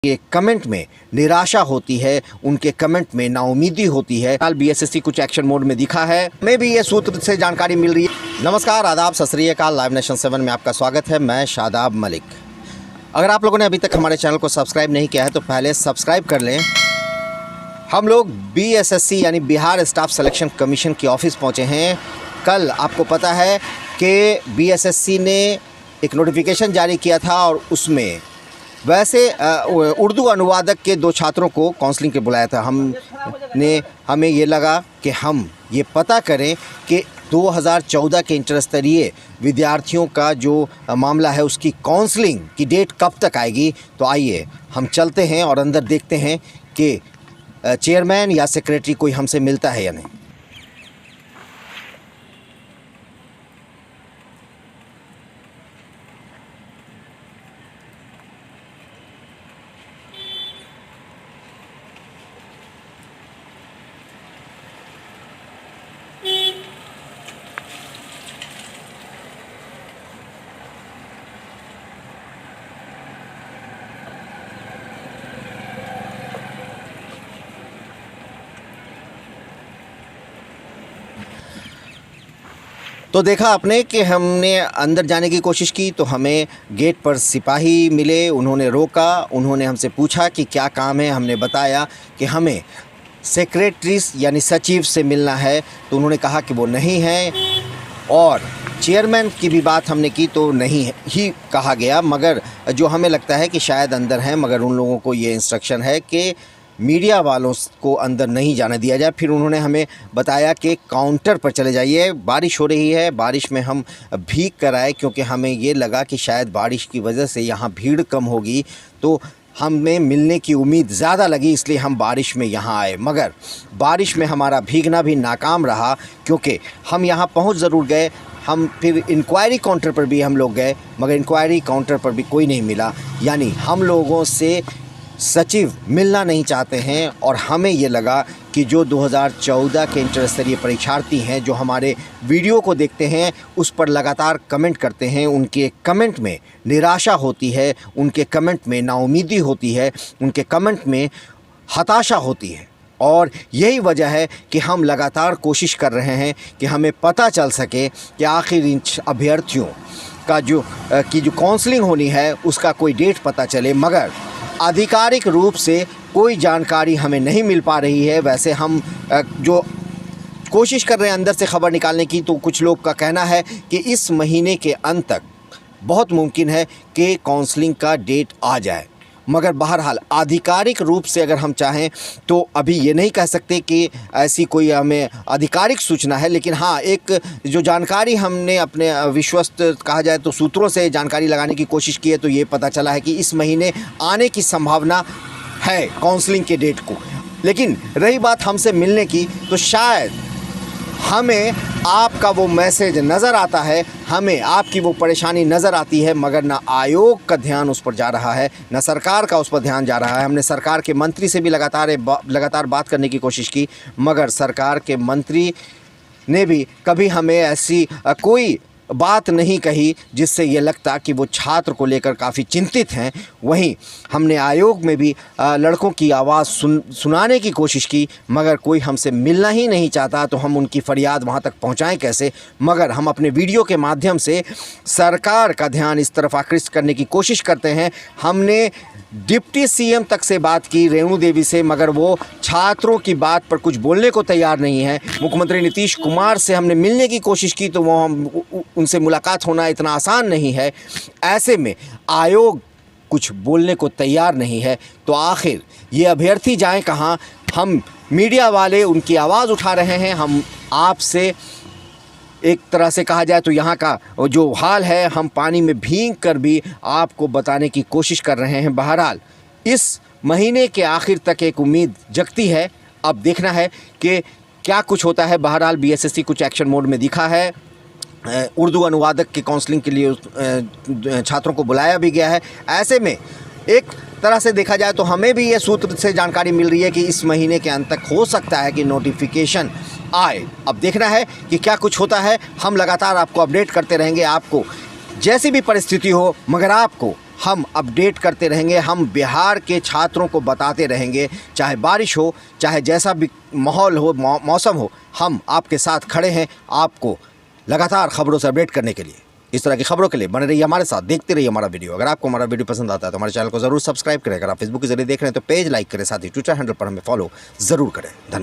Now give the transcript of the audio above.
ये कमेंट में निराशा होती है, उनके कमेंट में नाउमीदी होती है। हाल बीएसएससी कुछ एक्शन मोड में दिखा है, हमें भी ये सूत्र से जानकारी मिल रही है। नमस्कार, आदाब, सत श्री अकाल। लाइव नेशन 7 में आपका स्वागत है। मैं शादाब मलिक। अगर आप लोगों ने अभी तक हमारे चैनल को सब्सक्राइब नहीं किया है तो पहले सब्सक्राइब कर लें। हम लोग बीएसएससी यानी बिहार स्टाफ सिलेक्शन कमीशन के ऑफिस पहुँचे हैं। कल आपको पता है कि बीएसएससी ने एक नोटिफिकेशन जारी किया था और उसमें वैसे उर्दू अनुवादक के 2 छात्रों को काउंसलिंग के बुलाया था। हमें ये लगा कि हम ये पता करें कि 2014 के इंटर स्तरीय विद्यार्थियों का जो मामला है उसकी काउंसलिंग की डेट कब तक आएगी। तो आइए हम चलते हैं और अंदर देखते हैं कि चेयरमैन या सेक्रेटरी कोई हमसे मिलता है या नहीं। तो देखा आपने कि हमने अंदर जाने की कोशिश की तो हमें गेट पर सिपाही मिले। उन्होंने रोका, उन्होंने हमसे पूछा कि क्या काम है। हमने बताया कि हमें सेक्रेटरी यानी सचिव से मिलना है, तो उन्होंने कहा कि वो नहीं है। और चेयरमैन की भी बात हमने की तो नहीं ही कहा गया, मगर जो हमें लगता है कि शायद अंदर हैं, मगर उन लोगों को ये इंस्ट्रक्शन है कि मीडिया वालों को अंदर नहीं जाने दिया जाए। फिर उन्होंने हमें बताया कि काउंटर पर चले जाइए। बारिश हो रही है, बारिश में हम भीग कर आए क्योंकि हमें ये लगा कि शायद बारिश की वजह से यहाँ भीड़ कम होगी, तो हमें मिलने की उम्मीद ज़्यादा लगी, इसलिए हम बारिश में यहाँ आए। मगर बारिश में हमारा भीगना भी नाकाम रहा क्योंकि हम यहाँ पहुँच ज़रूर गए। हम फिर इंक्वायरी काउंटर पर भी हम लोग गए, मगर इंक्वायरी काउंटर पर भी कोई नहीं मिला। यानी हम लोगों से सचिव मिलना नहीं चाहते हैं। और हमें ये लगा कि जो 2014 के इंटर स्तरीय परीक्षार्थी हैं, जो हमारे वीडियो को देखते हैं, उस पर लगातार कमेंट करते हैं, उनके कमेंट में निराशा होती है, उनके कमेंट में नाउमीदी होती है, उनके कमेंट में हताशा होती है। और यही वजह है कि हम लगातार कोशिश कर रहे हैं कि हमें पता चल सके कि आखिर इन अभ्यर्थियों का जो काउंसलिंग होनी है उसका कोई डेट पता चले। मगर आधिकारिक रूप से कोई जानकारी हमें नहीं मिल पा रही है। वैसे हम जो कोशिश कर रहे हैं अंदर से खबर निकालने की, तो कुछ लोग का कहना है कि इस महीने के अंत तक बहुत मुमकिन है कि काउंसलिंग का डेट आ जाए। मगर बहरहाल आधिकारिक रूप से अगर हम चाहें तो अभी ये नहीं कह सकते कि ऐसी कोई हमें आधिकारिक सूचना है। लेकिन हाँ, एक जो जानकारी हमने अपने विश्वस्त कहा जाए तो सूत्रों से जानकारी लगाने की कोशिश की है, तो ये पता चला है कि इस महीने आने की संभावना है काउंसलिंग के डेट को। लेकिन रही बात हमसे मिलने की, तो शायद हमें आपका वो मैसेज नज़र आता है, हमें आपकी वो परेशानी नज़र आती है, मगर ना आयोग का ध्यान उस पर जा रहा है, ना सरकार का उस पर ध्यान जा रहा है। हमने सरकार के मंत्री से भी लगातार बात करने की कोशिश की, मगर सरकार के मंत्री ने भी कभी हमें ऐसी कोई बात नहीं कही जिससे ये लगता कि वो छात्र को लेकर काफ़ी चिंतित हैं। वहीं हमने आयोग में भी लड़कों की आवाज़ सुनाने की कोशिश की, मगर कोई हमसे मिलना ही नहीं चाहता। तो हम उनकी फरियाद वहाँ तक पहुँचाएं कैसे। मगर हम अपने वीडियो के माध्यम से सरकार का ध्यान इस तरफ आकृष्ट करने की कोशिश करते हैं। हमने डिप्टी सीएम तक से बात की, रेणु देवी से, मगर वो छात्रों की बात पर कुछ बोलने को तैयार नहीं है। मुख्यमंत्री नीतीश कुमार से हमने मिलने की कोशिश की, तो वो उनसे मुलाकात होना इतना आसान नहीं है। ऐसे में आयोग कुछ बोलने को तैयार नहीं है, तो आखिर ये अभ्यर्थी जाएं कहाँ। हम मीडिया वाले उनकी आवाज़ उठा रहे हैं। हम आपसे एक तरह से कहा जाए तो यहाँ का जो हाल है, हम पानी में भीग कर भी आपको बताने की कोशिश कर रहे हैं। बहरहाल इस महीने के आखिर तक एक उम्मीद जगती है। अब देखना है कि क्या कुछ होता है। बहरहाल बीएसएससी कुछ एक्शन मोड में दिखा है। उर्दू अनुवादक के काउंसलिंग के लिए छात्रों को बुलाया भी गया है। ऐसे में एक तरह से देखा जाए तो हमें भी ये सूत्र से जानकारी मिल रही है कि इस महीने के अंत तक हो सकता है कि नोटिफिकेशन आए। अब देखना है कि क्या कुछ होता है। हम लगातार आपको अपडेट करते रहेंगे। आपको जैसी भी परिस्थिति हो, मगर आपको हम अपडेट करते रहेंगे, हम बिहार के छात्रों को बताते रहेंगे, चाहे बारिश हो, चाहे जैसा भी माहौल हो, मौसम हो, हम आपके साथ खड़े हैं आपको लगातार खबरों से अपडेट करने के लिए। इस तरह की खबरों के लिए बने रहिए हमारे साथ, देखते रहिए हमारा वीडियो। अगर आपको हमारा वीडियो पसंद आता है तो हमारे चैनल को ज़रूर सब्सक्राइब करें। अगर आप फेसबुक के जरिए देख रहे हैं तो पेज लाइक करें, साथ ही ट्विटर हैंडल पर हमें फॉलो ज़रूर करें। धन्यवाद।